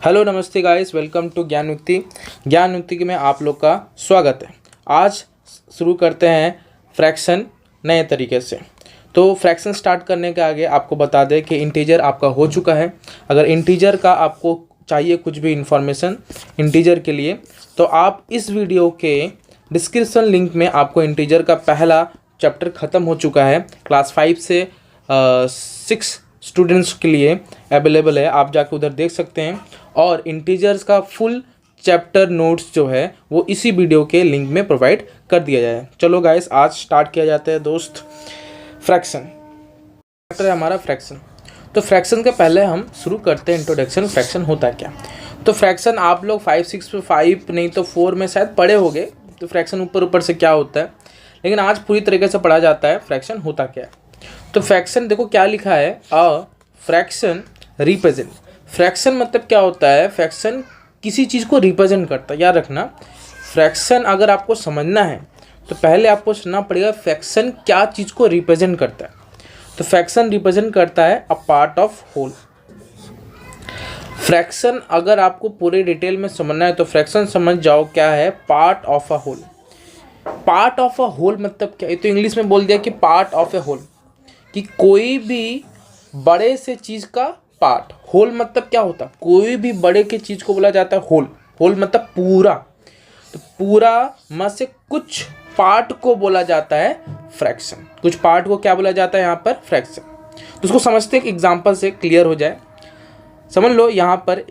Hello नमस्ते guys, welcome to ज्ञान युक्ति में आप लोग का स्वागत है। आज शुरू करते हैं फ्रैक्शन नए तरीके से। तो फ्रैक्शन स्टार्ट करने के आगे आपको बता दें कि इंटीजर आपका हो चुका है। अगर इंटीजर का आपको चाहिए कुछ भी इंफॉर्मेशन इंटीजर के लिए, तो आप इस वीडियो के डिस्क्रिप्शन लिंक में आपको इंटीजर का पहला चैप्टर ख़त्म हो चुका है। क्लास 5 से 6 स्टूडेंट्स के लिए अवेलेबल है, आप जाके उधर देख सकते हैं। और इंटीजर्स का फुल चैप्टर नोट्स जो है वो इसी वीडियो के लिंक में प्रोवाइड कर दिया जाए। चलो गाइस, आज स्टार्ट किया जाता है दोस्त। फ्रैक्शन चैप्टर है हमारा फ्रैक्शन। तो फ्रैक्शन के पहले हम शुरू करते हैं इंट्रोडक्शन। फ्रैक्शन होता है क्या? तो फ्रैक्शन आप लोग 5 नहीं तो 4 में शायद पढ़े होंगे। तो फ्रैक्शन ऊपर से क्या होता है, लेकिन आज पूरी तरीके से पढ़ा जाता है फ्रैक्शन होता क्या है। तो फ्रैक्शन देखो क्या लिखा है, अ फ्रैक्शन रिप्रेजेंट। फ्रैक्शन मतलब क्या होता है? फ्रैक्शन किसी चीज़ को रिप्रेजेंट करता है। याद रखना, फ्रैक्शन अगर आपको समझना है तो पहले आपको समझना पड़ेगा फ्रैक्शन क्या चीज़ को रिप्रेजेंट करता है। तो फ्रैक्शन रिप्रेजेंट करता है a part of whole. Fraction अगर आपको पूरे डिटेल में समझना है तो फ्रैक्शन समझ जाओ क्या है, part of a whole. Part of a whole मतलब क्या? ये तो इंग्लिश में बोल दिया कि पार्ट ऑफ ए होल, कि कोई भी बड़े से चीज़ का पार्ट। होल मतलब क्या होता है? कोई भी बड़े के चीज़ को बोला जाता है होल। होल मतलब पूरा। तो पूरा में से कुछ पार्ट को बोला जाता है फ्रैक्शन। कुछ पार्ट को क्या बोला जाता है यहाँ पर? फ्रैक्शन। तो उसको समझते एक एग्जांपल से क्लियर हो जाए। समझ लो, यहाँ पर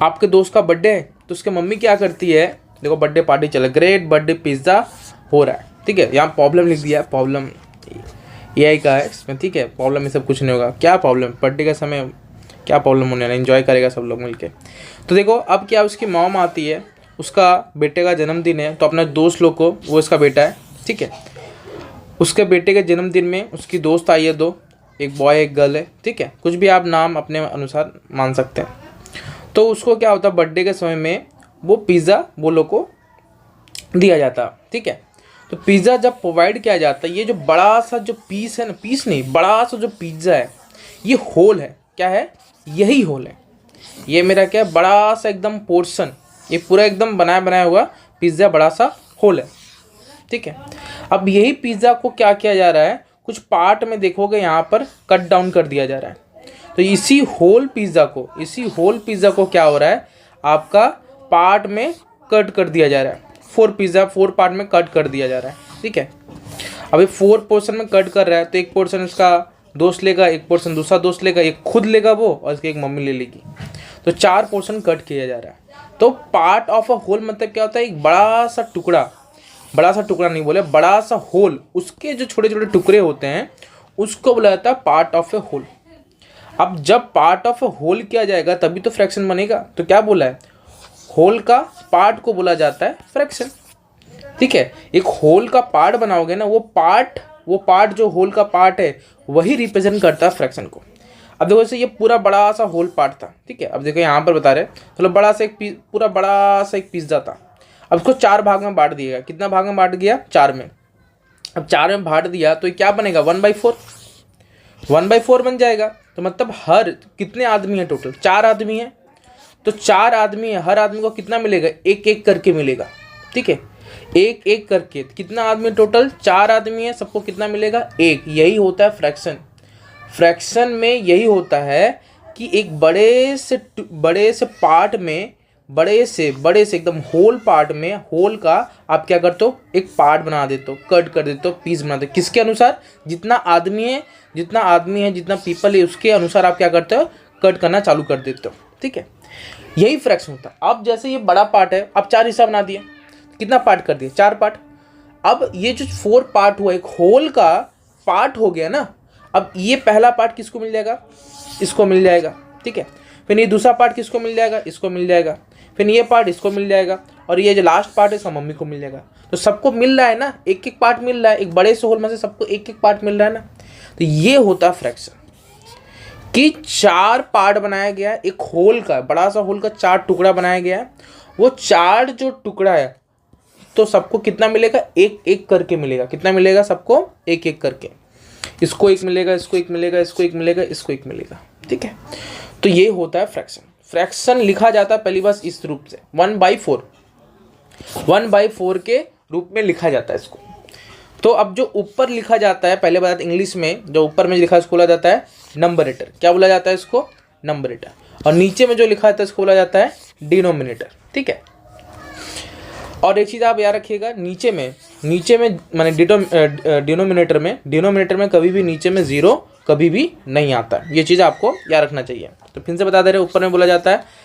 आपके दोस्त का बर्थडे है, तो उसके मम्मी क्या करती है, देखो बर्थडे पार्टी चला, ग्रेट बर्थडे पिज्ज़ा हो रहा है, ठीक है। यहाँ प्रॉब्लम लिख दिया है, प्रॉब्लम AI का है इसमें, ठीक है। प्रॉब्लम में सब कुछ नहीं होगा। क्या प्रॉब्लम? बर्थडे का समय क्या प्रॉब्लम होने वाला, एंजॉय करेगा सब लोग मिलके। तो देखो अब क्या, उसकी मॉम आती है, उसका बेटे का जन्मदिन है, तो अपने दोस्त लोग को, वो इसका बेटा है, ठीक है, उसके बेटे के जन्मदिन में उसकी दोस्त आई है दो, एक बॉय एक गर्ल है, ठीक है। कुछ भी आप नाम अपने अनुसार मान सकते हैं। तो उसको क्या होता है, बर्थडे के समय में वो पिज़्ज़ा वो लोग को दिया जाता, ठीक है। तो पिज़्ज़ा जब प्रोवाइड किया जाता है, ये जो बड़ा सा जो पीस है ना, पीस नहीं, बड़ा सा जो पिज़्ज़ा है, ये होल है। क्या है? यही होल है। ये मेरा क्या है, बड़ा सा एकदम पोर्शन, ये पूरा एकदम बनाया हुआ पिज़्ज़ा बड़ा सा होल है, ठीक है। अब यही पिज़्ज़ा को क्या किया जा रहा है, कुछ पार्ट में देखोगे यहाँ पर कट डाउन कर दिया जा रहा है। तो इसी होल पिज़्ज़ा को क्या हो रहा है, आपका पार्ट में कट कर दिया जा रहा है। 4 पार्ट में कट कर दिया जा रहा है, ठीक है। अभी 4 पोर्शन में कट कर रहा है, तो एक पोर्शन उसका दोस्त लेगा, एक पोर्शन दूसरा दोस्त लेगा, एक खुद लेगा वो, और इसकी एक मम्मी ले लेगी। तो 4 पोर्शन कट किया जा रहा है। तो पार्ट ऑफ अ होल मतलब क्या होता है, एक बड़ा सा टुकड़ा नहीं बोले, बड़ा सा होल, उसके जो छोटे छोटे टुकड़े होते हैं उसको बोला जाता है पार्ट ऑफ ए होल। अब जब पार्ट ऑफ ए होल किया जाएगा तभी तो फ्रैक्शन बनेगा। तो क्या बोला है, होल का पार्ट को बोला जाता है फ्रैक्शन, ठीक है। एक होल का पार्ट बनाओगे ना, वो पार्ट जो होल का पार्ट है वही रिप्रेजेंट करता है फ्रैक्शन को। अब देखो जैसे ये पूरा बड़ा सा होल पार्ट था, ठीक है। अब देखो यहाँ पर बता रहे, मतलब पूरा बड़ा सा एक पिज्ज़ा था। अब उसको 4 भाग में बांट दिएगा। कितना भाग में बांट दिया? 4 में। अब 4 में बांट दिया तो ये क्या बनेगा, 1/4 बन जाएगा। तो मतलब हर कितने आदमी हैं टोटल? 4 आदमी हैं। तो 4 आदमी है, हर आदमी को कितना मिलेगा? एक एक करके मिलेगा, ठीक है। एक एक करके कितना आदमी टोटल? 4 आदमी है, सबको कितना मिलेगा? एक। यही होता है फ्रैक्शन। फ्रैक्शन में यही होता है कि एक बड़े से पार्ट में, बड़े से एकदम होल पार्ट में, होल का आप क्या करते हो, एक पार्ट बना देते हो, कट कर देते हो, पीस बना देते हो। किसके अनुसार? जितना आदमी है, जितना पीपल है, उसके अनुसार आप क्या करते हो, कट करना चालू कर देते हो, ठीक है। यही फ्रैक्शन होता है। अब जैसे ये बड़ा पार्ट है, अब 4 हिस्सा बना दिए, कितना पार्ट कर दिए? 4 पार्ट। अब ये जो 4 पार्ट हुआ, एक होल का पार्ट हो गया ना। अब ये पहला पार्ट किसको मिल जाएगा? इसको मिल जाएगा, ठीक है। फिर ये दूसरा पार्ट किसको मिल जाएगा? इसको मिल जाएगा। फिर ये पार्ट इसको मिल जाएगा, और ये जो लास्ट पार्ट है इसका मम्मी को मिल जाएगा। तो सबको मिल रहा है ना, एक एक पार्ट मिल रहा है। एक बड़े से होल में से सबको एक एक पार्ट मिल रहा है ना। तो ये होता है फ्रैक्शन, कि 4 पार्ट बनाया गया है, एक होल का, बड़ा सा होल का 4 टुकड़ा बनाया गया है। वो 4 जो टुकड़ा है, तो सबको कितना मिलेगा? एक एक करके मिलेगा। कितना मिलेगा सबको? एक एक करके। इसको एक मिलेगा, इसको एक मिलेगा, इसको एक मिलेगा, इसको एक मिलेगा, ठीक है। तो ये होता है फ्रैक्शन। फ्रैक्शन लिखा जाता है पहली बात इस रूप से 1/4, 1/4 के रूप में लिखा जाता है इसको। तो अब जो ऊपर लिखा जाता है, पहले बात इंग्लिश में जो ऊपर में लिखा है इसको बोला जाता है नंबरेटर। क्या बोला जाता है इसको? नंबरेटर। और नीचे में जो लिखा जाता है इसको बोला जाता है डिनोमिनेटर। ठीक है। और एक चीज़ आप याद रखिएगा, नीचे में माने डिनोमिनेटर में कभी भी नीचे में जीरो कभी भी नहीं आता। ये चीज़ आपको याद रखना चाहिए। तो फिर से बता दे रहे हैं, ऊपर में बोला जाता है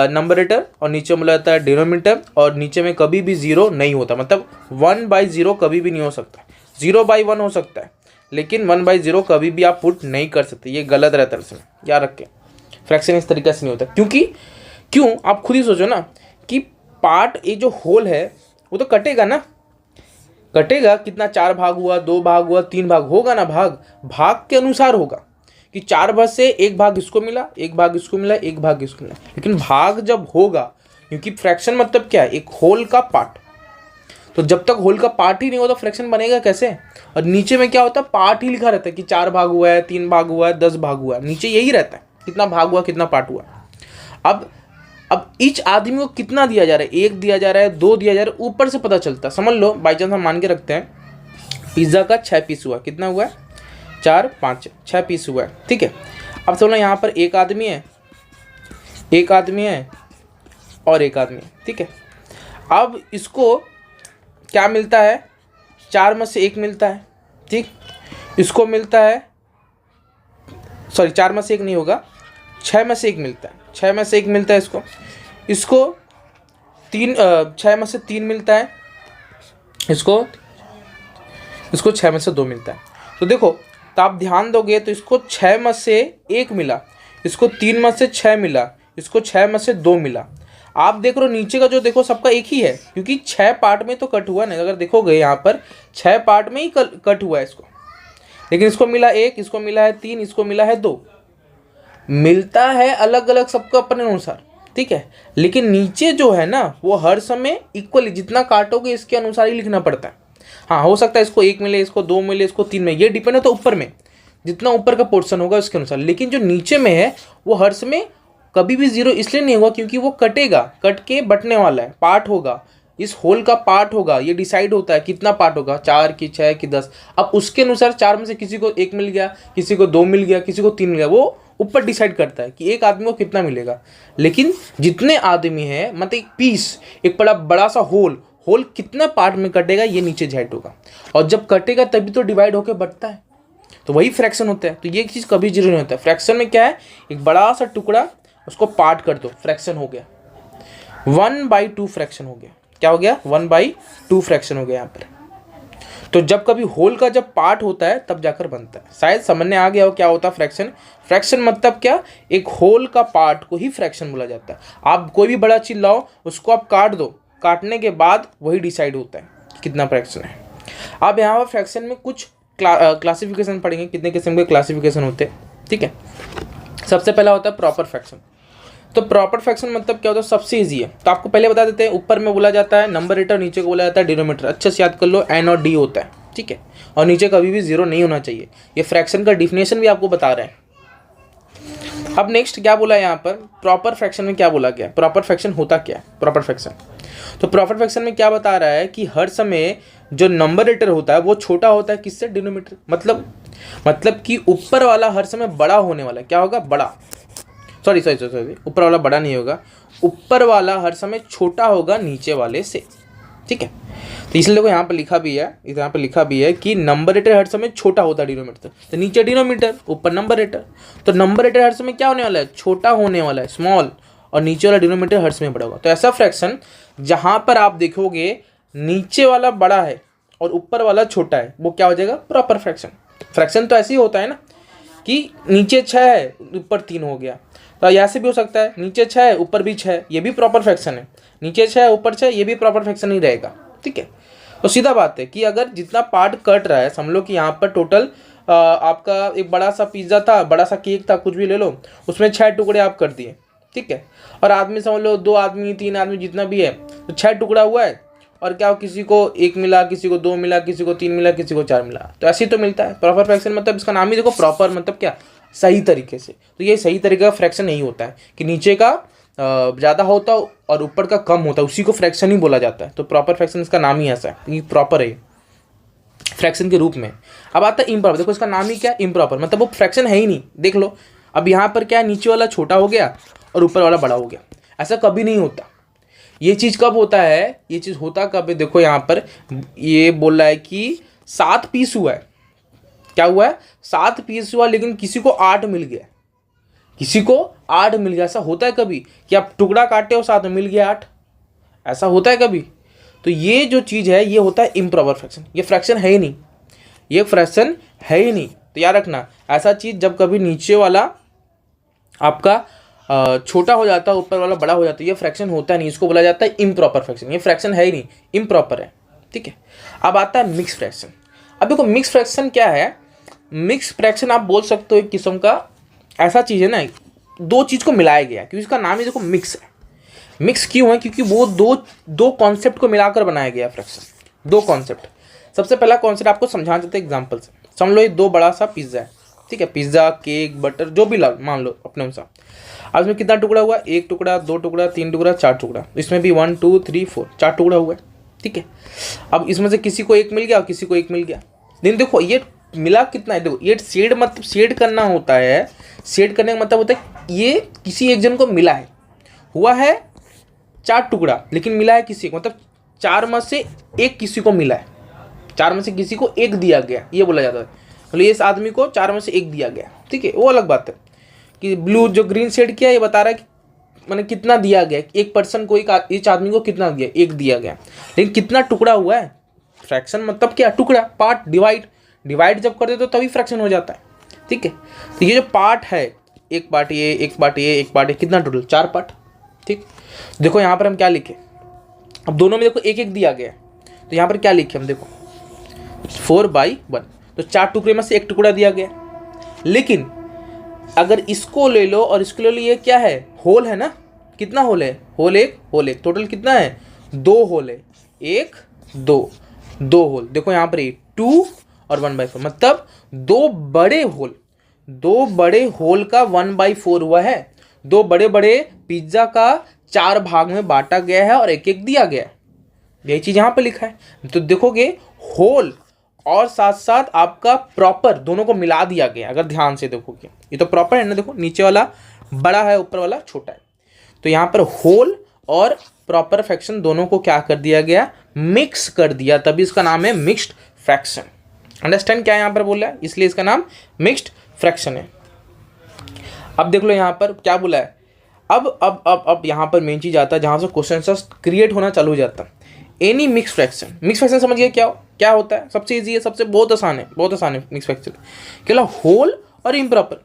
नंबरेटर और नीचे में बोला जाता है डिनोमिनेटर, और नीचे में कभी भी जीरो नहीं होता। मतलब 1/0 कभी भी नहीं हो सकता, 0/1 हो सकता है, लेकिन 1/0 कभी भी आप पुट नहीं कर सकते। ये गलत रहता है, इसमें याद रखें। फ्रैक्शन इस तरीके से नहीं होता। क्यों आप खुद ही सोचो ना कि पार्ट ये जो होल है वो तो कटेगा ना, कटेगा। कितना 4 भाग हुआ, 2 भाग हुआ, 3 भाग होगा ना। भाग के अनुसार होगा कि 4 भाग से 1 भाग इसको मिला, 1 भाग इसको मिला, 1 भाग इसको मिला। लेकिन भाग जब होगा, क्योंकि फ्रैक्शन मतलब क्या है? एक होल का पार्ट। तो जब तक होल का पार्ट ही नहीं होता फ्रैक्शन बनेगा कैसे? और नीचे में क्या होता है? पार्ट ही लिखा रहता है कि 4 भाग हुआ है, 3 भाग हुआ है, 10 भाग हुआ है। नीचे यही रहता है कितना भाग हुआ, कितना पार्ट हुआ। अब ईच आदमी को कितना दिया जा रहा है? 1 दिया जा रहा है, 2 दिया जा रहा है, ऊपर से पता चलता है। समझ लो बाई चांस हम मान के रखते हैं पिज्ज़ा का 6 पीस हुआ। कितना हुआ है? 4, 5, 6 पीस हुआ है। ठीक है। अब समझ लो यहाँ पर एक आदमी है और एक आदमी है। ठीक है। अब इसको क्या मिलता है? 4 में से 1 मिलता है। ठीक। इसको मिलता है, सॉरी 4 में से 1 नहीं होगा, 6 में से 1 मिलता है। 6 में से 1 मिलता है इसको 6 में से 3 मिलता है, इसको 6 में से 2 मिलता है। तो देखो, तो आप ध्यान दोगे तो इसको 6 में से 1 मिला, इसको 3 में से 6 मिला, इसको 6 में से 2 मिला। आप देख रहे हो नीचे का जो देखो सबका एक ही है, क्योंकि 6 पार्ट में तो कट हुआ ना। अगर देखोगे यहाँ पर 6 पार्ट में ही कट हुआ है इसको, लेकिन इसको मिला 1, इसको मिला है 3, इसको मिला है 2। मिलता है अलग अलग सबको अपने अनुसार। ठीक है। लेकिन नीचे जो है ना वो हर समय इक्वली जितना काटोगे इसके अनुसार ही लिखना पड़ता है। हाँ, हो सकता है इसको 1 मिले, इसको 2 मिले, इसको 3 मिले, ये डिपेंड होता है ऊपर में जितना ऊपर का पोर्शन होगा उसके अनुसार। लेकिन जो नीचे में है वो हर समय कभी भी जीरो इसलिए नहीं होगा क्योंकि वो कटेगा, कट के बटने वाला है, पार्ट होगा, इस होल का पार्ट होगा। ये डिसाइड होता है कितना पार्ट होगा, 4 की 6 की 10। अब उसके अनुसार 4 में से किसी को 1 मिल गया, किसी को 2 मिल गया, किसी को 3 मिल गया। वो ऊपर डिसाइड करता है कि एक आदमी को कितना मिलेगा। लेकिन जितने आदमी हैं, मतलब एक पीस, एक बड़ा सा होल कितना पार्ट में कटेगा ये नीचे डिसाइड होगा। और जब कटेगा तभी तो डिवाइड होकर बढ़ता है, तो वही फ्रैक्शन होता है। तो ये चीज़ कभी जीरो नहीं होता है। फ्रैक्शन में क्या है? एक बड़ा सा टुकड़ा, उसको पार्ट कर दो, फ्रैक्शन हो गया। 1/2 फ्रैक्शन हो गया। क्या हो गया? 1/2 फ्रैक्शन हो गया यहाँ पर। तो जब कभी होल का जब पार्ट होता है तब जाकर बनता है। शायद समझ में आ गया हो क्या होता है फ्रैक्शन। फ्रैक्शन मतलब क्या? एक होल का पार्ट को ही फ्रैक्शन बोला जाता है। आप कोई भी बड़ा चीज लाओ, उसको आप काट दो, काटने के बाद वही डिसाइड होता है कि कितना फ्रैक्शन है। अब यहाँ पर फ्रैक्शन में कुछ क्लासिफिकेशन पढ़ेंगे, कितने किस्म के क्लासिफिकेशन होते हैं। ठीक है। सबसे पहला होता है प्रॉपर फ्रैक्शन। तो प्रॉपर फ्रैक्शन मतलब क्या होता है? सबसे इजी है। तो आपको पहले बता देते हैं, ऊपर में बोला जाता है नंबरेटर, नीचे को बोला जाता है डिनोमिनेटर। अच्छे से याद कर लो, एन और डी होता है। ठीक है। और नीचे कभी भी जीरो नहीं होना चाहिए। ये फ्रैक्शन का डिफिनेशन भी आपको बता रहे हैं। अब नेक्स्ट क्या बोला है यहाँ पर? प्रॉपर फ्रैक्शन में क्या बोला गया? प्रॉपर फ्रैक्शन होता क्या है? प्रॉपर फ्रैक्शन, तो प्रॉपर फ्रैक्शन में क्या बता रहा है कि हर समय जो नंबरेटर होता है वो छोटा होता है किससे? डिनोमिनेटर। मतलब कि ऊपर वाला हर समय बड़ा होने वाला है। क्या होगा? बड़ा। सॉरी, ऊपर वाला बड़ा नहीं होगा, ऊपर वाला हर समय छोटा होगा नीचे वाले से। ठीक है। तो इसलिए देखो यहाँ पर लिखा भी है कि नंबरेटर हर समय छोटा होता है डिनोमिनेटर। तो नीचे डिनोमिनेटर, ऊपर नंबरेटर। तो नंबरेटर हर समय क्या होने वाला है? छोटा होने वाला है, स्मॉल। और नीचे वाला डिनोमिनेटर हर समय बड़ा होगा। तो ऐसा फ्रैक्शन जहाँ पर आप देखोगे नीचे वाला बड़ा है और ऊपर वाला छोटा है, वो क्या हो जाएगा? Proper fraction. फ्रैक्शन तो ऐसे ही होता है ना कि नीचे 6 है, ऊपर 3 हो गया। तो ऐसे भी हो सकता है, नीचे 6 है, ऊपर भी 6 है, ये भी प्रॉपर फ्रैक्शन है। नीचे 6 है, ऊपर 6, ये भी प्रॉपर फ्रैक्शन ही रहेगा। ठीक है। तो सीधा बात है कि अगर जितना पार्ट कट रहा है, समझ लो कि यहाँ पर टोटल आपका एक बड़ा सा पिज्ज़ा था, बड़ा सा केक था, कुछ भी ले लो, उसमें 6 टुकड़े आप कर दिए। ठीक है। और आदमी समझ लो 2 आदमी 3 आदमी जितना भी है, तो 6 टुकड़ा हुआ है। और क्या हो, किसी को 1 मिला, किसी को 2 मिला, किसी को 3 मिला, किसी को 4 मिला। तो ऐसे ही तो मिलता है प्रॉपर फ्रैक्शन। मतलब इसका नाम ही देखो प्रॉपर, मतलब क्या? सही तरीके से। तो ये सही तरीके का फ्रैक्शन नहीं होता है कि नीचे का ज़्यादा होता और ऊपर का कम होता है, उसी को फ्रैक्शन ही बोला जाता है। तो प्रॉपर फ्रैक्शन इसका नाम ही ऐसा है, ये प्रॉपर है फ्रैक्शन के रूप में। अब आता है इम्प्रॉपर, देखो इसका नाम ही क्या है, इम्प्रॉपर, मतलब वो फ्रैक्शन है ही नहीं। देख लो अब यहाँ पर क्या है, नीचे वाला छोटा हो गया और ऊपर वाला बड़ा हो गया, ऐसा कभी नहीं होता। ये चीज़ कब होता है, ये चीज़ होता कब है, देखो यहाँ पर ये बोल रहा है कि 7 पीस हुआ है, क्या हुआ है, 7 पीस हुआ, लेकिन किसी को 8 मिल गया, किसी को 8 मिल गया। ऐसा होता है कभी कि आप टुकड़ा काटे हो 7 में मिल गया 8, ऐसा होता है कभी? तो ये जो चीज़ है ये होता है इम्प्रॉपर फ्रैक्शन, ये फ्रैक्शन है ही नहीं, ये फ्रैक्शन है ही नहीं। तो याद रखना, ऐसा चीज़ जब कभी नीचे वाला आपका छोटा हो जाता है, ऊपर वाला बड़ा हो जाता है, ये फ्रैक्शन होता नहीं, इसको बोला जाता है इम्प्रॉपर फ्रैक्शन। ये फ्रैक्शन है ही नहीं, इम्प्रॉपर है, ठीक है। अब आता है मिक्स फ्रैक्शन। अब देखो मिक्स फ्रैक्शन क्या है, मिक्स फ्रैक्शन आप बोल सकते हो एक किस्म का ऐसा चीज़ है ना, दो चीज़ को मिलाया गया, क्योंकि इसका नाम ही देखो मिक्स है। मिक्स क्यों है, क्योंकि वो दो कॉन्सेप्ट को मिलाकर बनाया गया फ्रैक्शन, दो कॉन्सेप्ट। सबसे पहला कॉन्सेप्ट आपको समझाना चाहते हैं एग्जाम्पल से। समझ लो ये 2 बड़ा सा पिज्ज़ा है, ठीक है, पिज्ज़ा, केक, बटर, जो भी मान लो अपने अनुसार। अब इसमें कितना टुकड़ा हुआ, 1 टुकड़ा, 2 टुकड़ा, 3 टुकड़ा, 4 टुकड़ा, इसमें भी 1 2 3 4 4 टुकड़ा हुआ है, ठीक है। अब इसमें से किसी को 1 मिल गया और किसी को 1 मिल गया, लेकिन देखो ये मिला कितना है, देखो ये शेड, मतलब शेड करना होता है, शेड करने का मतलब होता है ये किसी एक जन को मिला है, हुआ है 4 टुकड़ा, लेकिन मिला है किसी को, मतलब 4 में से 1 किसी को मिला है, 4 में से किसी को 1 दिया गया, ये बोला जाता है। मतलब इस आदमी को 4 में से 1 दिया गया, ठीक है, वो अलग बात है। कि ब्लू जो ग्रीन शेड किया ये बता रहा है कि मैंने कितना दिया गया, एक पर्सन को, इस आदमी को कितना दिया, 1 दिया गया, लेकिन कितना टुकड़ा हुआ है। फ्रैक्शन मतलब क्या, टुकड़ा, पार्ट, डिवाइड जब कर दे तो तभी फ्रैक्शन हो जाता है, ठीक है। तो ये जो पार्ट है, एक पार्ट ये, एक पार्ट ये, एक पार्ट ये, कितना टोटल 4 पार्ट, ठीक। देखो यहाँ पर हम क्या लिखे, अब दोनों में देखो 1 दिया गया है, तो यहाँ पर क्या लिखे हम देखो 4/1, तो 4 टुकड़े में से 1 टुकड़ा दिया गया। लेकिन अगर इसको ले लो और इसको ले लो, ये क्या है, होल है ना, कितना होल है, होल एक, टोटल कितना है, 2 होल है, 1 2 होल। देखो यहाँ पर 2 और 1/4, मतलब 2 बड़े होल का 1/4 हुआ है। 2 बड़े पिज्जा का 4 भाग में बांटा गया है और 1 दिया गया है, यही चीज यहाँ पे लिखा है। तो देखोगे होल और साथ साथ आपका प्रॉपर दोनों को मिला दिया गया, अगर ध्यान से देखोगे ये तो प्रॉपर है ना, देखो नीचे वाला बड़ा है, ऊपर वाला छोटा है, तो यहाँ पर होल और प्रॉपर फ्रैक्शन दोनों को क्या कर दिया गया, मिक्स कर दिया, तभी इसका नाम है मिक्स्ड फ्रैक्शन। अंडरस्टैंड क्या यहाँ पर बोला है, इसलिए इसका नाम मिक्स्ड फ्रैक्शन है। अब देख लो यहाँ पर क्या बोला है, अब यहाँ पर मेन चीज आता है जहाँ से क्वेश्चन क्रिएट होना चालू हो जाता है। एनी मिक्स फ्रैक्शन समझ गया क्या होता है, सबसे इजी है, सबसे बहुत आसान है मिक्स फ्रैक्शन। क्या होल और इम्प्रॉपर,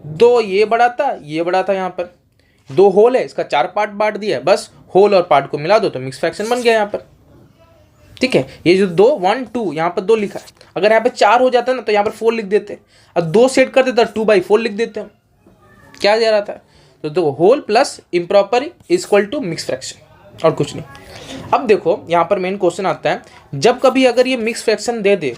2 ये बड़ा था यहाँ पर 2 होल है, इसका 4 पार्ट बांट दिया है, बस होल और पार्ट को मिला दो तो मिक्स फ्रैक्शन बन गया यहाँ पर, ठीक है। ये जो 2 1 2 यहाँ पर 2 लिखा है, अगर यहाँ पे 4 हो जाता है ना तो यहाँ पर 4 लिख देते, अब 2 सेट कर देता 2/4 लिख देते हम, क्या जा रहा था, तो देखो whole plus improper equal to mix fraction और कुछ नहीं। अब देखो यहाँ पर मेन क्वेश्चन आता है, जब कभी अगर ये मिक्स फ्रैक्शन दे दे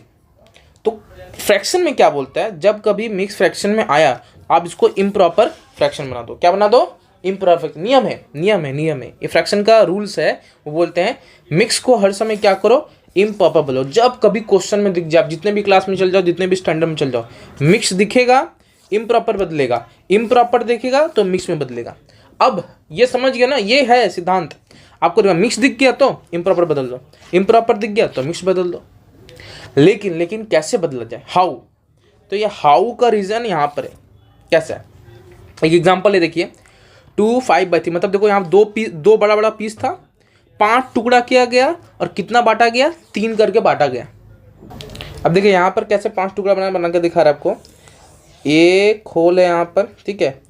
तो फ्रैक्शन में क्या बोलता है, जब कभी मिक्स फ्रैक्शन में आया आप इसको इम्प्रॉपर फ्रैक्शन बना दो, क्या बना दो, इम्परफेक्ट। नियम है, ये फ्रैक्शन का रूल्स है, वो बोलते हैं मिक्स को हर समय क्या करो, इम्प्रॉपर बोलो। जब कभी क्वेश्चन में दिख जाए, जितने भी क्लास में चल जाओ, जितने भी स्टैंडर्ड में चल जाओ, मिक्स दिखेगा इम्प्रॉपर बदलेगा, इम्प्रॉपर देखेगा तो मिक्स में बदलेगा। अब ये समझ गया ना, ये है सिद्धांत। आपको मिक्स दिख गया तो इम्प्रॉपर बदल दो, इम्प्रॉपर दिख गया तो मिक्स बदल दो। लेकिन कैसे बदला जाए, हाउ, तो ये हाउ का रीजन यहाँ पर है, कैसा है, एक एग्जांपल है, देखिए 2 5/3, मतलब देखो यहाँ 2 बड़ा पीस था, 5 टुकड़ा किया गया और कितना बांटा गया, 3 करके बांटा गया। अब देखिए यहाँ पर कैसे 5 टुकड़ा बना के दिखा रहा है आपको, एक होल है यहाँ पर, ठीक है।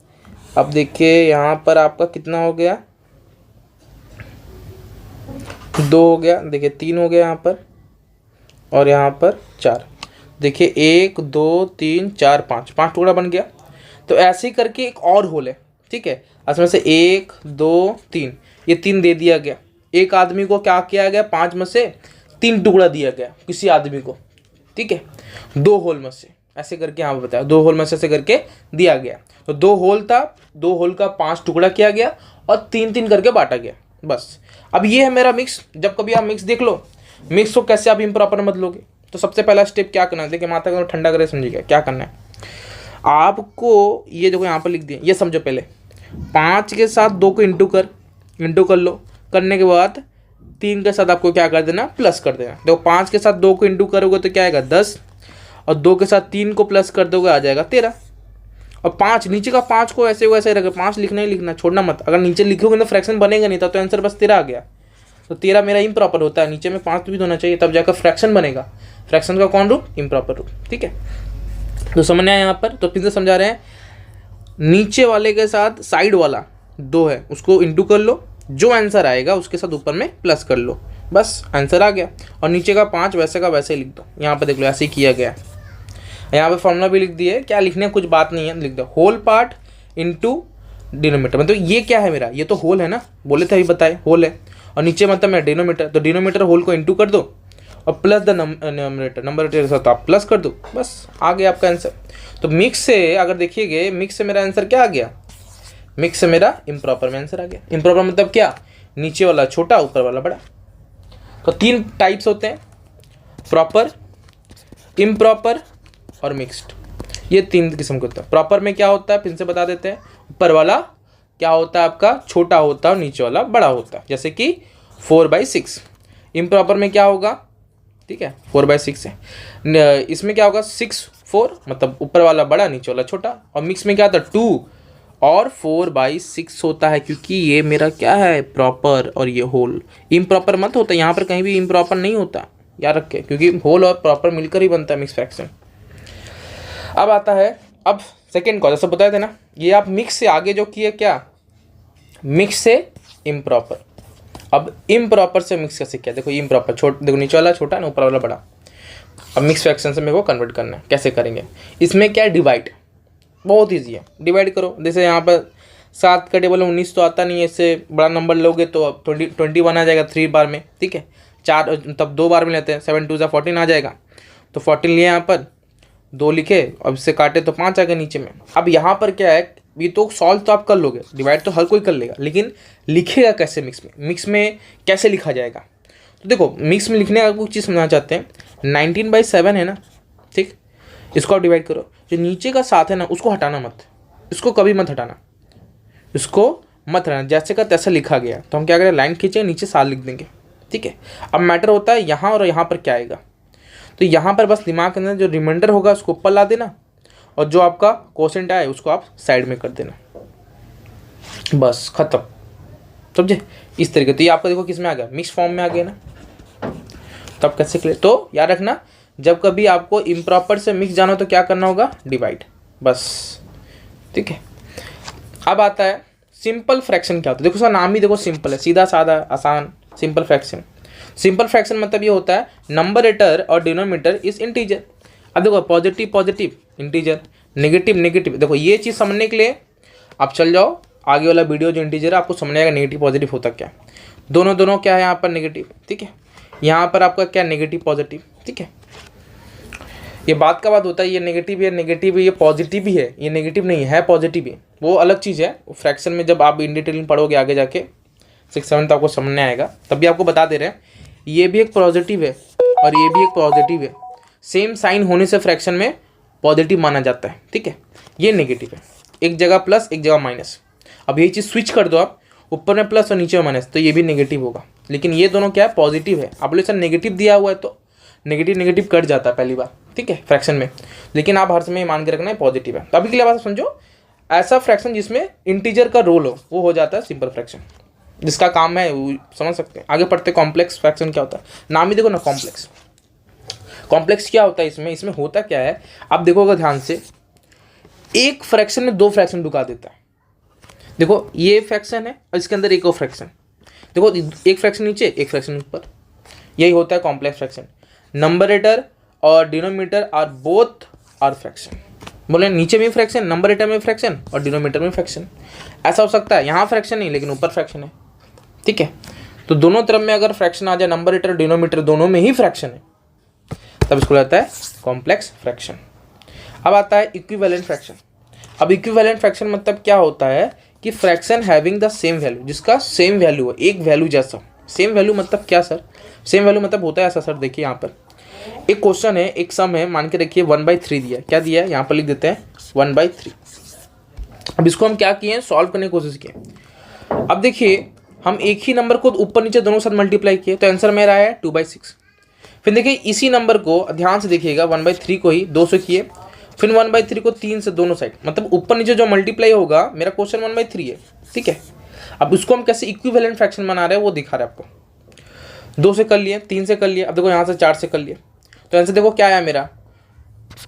अब देखिए यहाँ पर आपका कितना हो गया, 2 हो गया, देखिए 3 हो गया यहाँ पर, और यहाँ पर 4, देखिए 1 2 3 4 5 टुकड़ा बन गया। तो ऐसे ही करके एक और होल है, ठीक है, उसमें से 1 2 3, ये 3 दे दिया गया, एक आदमी को क्या किया गया, 5 में से 3 टुकड़ा दिया गया किसी आदमी को, ठीक है, 2 होल में से, ऐसे करके यहाँ पे बताया, 2 होल में से ऐसे करके दिया गया। तो 2 होल था, 2 होल का 5 टुकड़ा किया गया और 3-3 करके बांटा गया, बस। अब ये है मेरा मिक्स। जब कभी आप मिक्स देख लो, मिक्स को कैसे आप इम्प्रॉपर मत लोगे, तो सबसे पहला स्टेप क्या करना है, देखिए माथा को ठंडा करे समझिएगा क्या करना है आपको। ये देखो यहाँ पर लिख दिया, ये समझो पहले 5 के साथ 2 को इंटू कर लो। करने के बाद 3 के साथ आपको क्या कर देना, प्लस कर देना। देखो 5 के साथ 2 को इंटू करोगे तो क्या आएगा 10, और 2 के साथ 3 को प्लस कर दोगे आ जाएगा 13। और 5 नीचे का 5 को ऐसे वैसे ही रखे, 5 लिखना ही लिखना, छोड़ना मत। अगर नीचे लिखोगे तो फ्रैक्शन बनेगा नहीं, तब तो आंसर बस 13 आ गया। तो 13 मेरा इम्प्रॉपर होता है, नीचे में 5 भी होना चाहिए, तब जाकर फ्रैक्शन बनेगा। फ्रैक्शन का कौन रूप, इम्प्रॉपर रूप, ठीक है। तो समझ आया यहाँ पर, तो फिर से समझा रहे हैं, नीचे वाले के साथ साइड वाला 2 है उसको इंटू कर लो, जो आंसर आएगा उसके साथ ऊपर में प्लस कर लो, बस आंसर आ गया। और नीचे का 5 वैसे का वैसे ही लिख दो। यहाँ पर देख लो ऐसे ही किया गया। यहाँ पे फॉर्मूला भी लिख दिए, क्या लिखने कुछ बात नहीं है, लिख दो होल पार्ट इनटू डिनोमीटर। मतलब ये क्या है मेरा, ये तो होल है ना, बोले थे अभी बताए होल है, और नीचे मतलब मेरा डिनोमीटर, तो डिनोमीटर होल को इंटू कर दो और प्लस द नंबरेटर, नंबरेटर साथ आप प्लस कर दो, बस आ गया आपका आंसर। तो मिक्स से अगर देखिएगा, मिक्स से मेरा आंसर क्या आ गया, मिक्स से मेरा इम्प्रॉपर में आंसर आ गया। इम्प्रॉपर मतलब क्या, नीचे वाला छोटा ऊपर वाला बड़ा। तो 3 टाइप्स होते हैं, प्रॉपर, इम्प्रॉपर और मिक्स्ड। ये 3 किस्म के होता है। प्रॉपर में क्या होता है फिर से बता देते हैं, ऊपर वाला क्या होता है आपका छोटा होता है और नीचे वाला बड़ा होता है, जैसे कि 4/6। इम्प्रॉपर में क्या होगा, ठीक है 4/6 है, इसमें क्या होगा 6/4, मतलब ऊपर वाला बड़ा नीचे वाला छोटा। और मिक्स में क्या होता है 2 और 4/6 होता है, क्योंकि ये मेरा क्या है प्रॉपर और ये होल। इम्प्रॉपर मत होता, यहाँ पर कहीं भी इम्प्रॉपर नहीं होता, याद रखे, क्योंकि होल और प्रॉपर मिलकर ही बनता है मिक्स फ्रैक्शन। अब आता है, अब सेकेंड कॉज, जैसे बताए थे ना, ये आप मिक्स से आगे जो किए क्या, मिक्स से इम्प्रॉपर। अब इम्प्रॉपर से मिक्स कैसे किया, देखो इम्प्रॉपर देखो नीचे वाला छोटा ना ऊपर वाला बड़ा। अब मिक्स फ्रैक्शन से मेरे को कन्वर्ट करना है, कैसे करेंगे, इसमें क्या है डिवाइड, बहुत ईजी है, डिवाइड करो। जैसे यहाँ पर 7 का टेबल 19 तो आता नहीं है, इससे बड़ा नंबर लोगे तो 21 आ जाएगा 3 बार में, ठीक है। 4 तब 2 बार में लेते हैं, 7 2 14 आ जाएगा। तो 14 लिए यहाँ पर, 2 लिखे, अब इससे काटे तो 5 आ गए नीचे में। अब यहाँ पर क्या है, ये तो सॉल्व तो आप कर लोगे, डिवाइड तो हर कोई कर लेगा, लेकिन लिखेगा कैसे मिक्स में, मिक्स में कैसे लिखा जाएगा। तो देखो मिक्स में लिखने का कुछ चीज़ समझना चाहते हैं, 19/7 है ना, ठीक, इसको आप डिवाइड करो, जो नीचे का 7 है ना उसको हटाना मत, इसको कभी मत हटाना, इसको मत हटाना, जैसे का तैसा लिखा गया। तो हम क्या करें, लाइन खींचे नीचे 7 लिख देंगे, ठीक है। अब मैटर होता है यहाँ और यहाँ पर क्या आएगा, तो यहाँ पर बस दिमाग के अंदर जो रिमाइंडर होगा उसको ऊपर ला देना, और जो आपका क्वोशेंट आए उसको आप साइड में कर देना, बस खत्म, समझे इस तरीके। तो ये आपका देखो किस में आ गया, मिक्स फॉर्म में आ गया ना। तब कैसे क्लियर, तो याद रखना जब कभी आपको इम्प्रॉपर से मिक्स जाना हो तो क्या करना होगा, डिवाइड, बस, ठीक है। अब आता है सिंपल फ्रैक्शन। क्या होता है, देखो उसका नाम ही देखो सिंपल है, सीधा साधा आसान, सिंपल फ्रैक्शन। सिंपल फ्रैक्शन मतलब ये होता है नंबरेटर और डिनोमिनेटर इज इंटीजर। अब देखो positive positive integer, negative negative, देखो ये चीज़ समझने के लिए आप चल जाओ आगे वाला वीडियो जो इंटीजर है, आपको समझ आएगा नेगेटिव पॉजिटिव होता क्या। दोनों क्या है यहाँ पर नेगेटिव, ठीक है, यहाँ पर आपका क्या नेगेटिव पॉजिटिव, ठीक है। ये बात का बात होता है, ये नेगेटिव है, नेगेटिव है, ये पॉजिटिव भी है, ये नेगेटिव नहीं है पॉजिटिव है, वो अलग चीज़ है। फ्रैक्शन में जब आप इन डिटेल में पढ़ोगे आगे जाके 6-7 तो आपको समझने आएगा, तभी आपको बता दे रहे हैं ये भी एक पॉजिटिव है और ये भी एक पॉजिटिव है, सेम साइन होने से फ्रैक्शन में पॉजिटिव माना जाता है, ठीक है। ये नेगेटिव है, एक जगह प्लस एक जगह माइनस। अब यही चीज़ स्विच कर दो आप, ऊपर में प्लस और नीचे में माइनस, तो ये भी नेगेटिव होगा। लेकिन ये दोनों क्या है, पॉजिटिव है। आप लोग सर नेगेटिव दिया हुआ है तो नेगेटिव नेगेटिव कट जाता है पहली बार, ठीक है, फ्रैक्शन में। लेकिन आप हर समय मान के रखना है पॉजिटिव है। तो अभी के लिए बात समझो, ऐसा फ्रैक्शन जिसमें इंटीजर का रोल हो वो हो जाता है सिंपल फ्रैक्शन, जिसका काम है वो समझ सकते हैं। आगे पढ़ते कॉम्प्लेक्स फ्रैक्शन क्या होता है, नाम ही देखो ना कॉम्प्लेक्स। कॉम्प्लेक्स क्या होता है इसमें होता क्या है, आप देखोगे ध्यान से, एक फ्रैक्शन में 2 फ्रैक्शन ढुका देता है। देखो ये फ्रैक्शन है और इसके अंदर एक और फ्रैक्शन, देखो एक फ्रैक्शन नीचे एक फ्रैक्शन ऊपर, यही होता है कॉम्प्लेक्स फ्रैक्शन। नंबरेटर और denominator are both are fraction, बोले नीचे में फ्रैक्शन, नंबरेटर में फ्रैक्शन और डिनोमिनेटर में फ्रैक्शन। ऐसा हो सकता है यहाँ फ्रैक्शन नहीं लेकिन ऊपर फ्रैक्शन है, ठीक है। तो दोनों तरफ में अगर फ्रैक्शन आ जाए, नंबरेटर डिनोमिनेटर दोनों में ही फ्रैक्शन है, तब इसको रहता है कॉम्प्लेक्स फ्रैक्शन। अब आता है इक्विवेलेंट फ्रैक्शन। अब इक्विवेलेंट फ्रैक्शन मतलब क्या होता है कि fraction having the same value, जिसका सेम वैल्यू है, एक वैल्यू जैसा। सेम वैल्यू मतलब क्या सर? सेम वैल्यू मतलब होता है ऐसा सर, देखिए यहाँ पर एक क्वेश्चन है, एक सम है, मान के रखिए 1/3 दिया है। क्या दिया है यहाँ पर लिख देते हैं 1/3। अब इसको हम क्या किए हैं, सॉल्व करने की कोशिश किए। अब देखिए हम एक ही नंबर को ऊपर नीचे दोनों साथ मल्टीप्लाई किए तो आंसर मेरा है 2/6। फिर देखिए इसी नंबर को ध्यान से देखिएगा, 1/3 को ही 2 से किए, फिर 1/3 को 3 से दोनों साइड, मतलब ऊपर नीचे जो मल्टीप्लाई होगा, मेरा क्वेश्चन 1/3 है, ठीक है। अब उसको हम कैसे इक्विवेलेंट फ्रैक्शन बना रहे हैं वो दिखा रहे हैं आपको। 2 से कर लिए, 3 से कर लिए, अब देखो यहाँ से 4 से कर लिए, तो आंसर देखो क्या आया मेरा,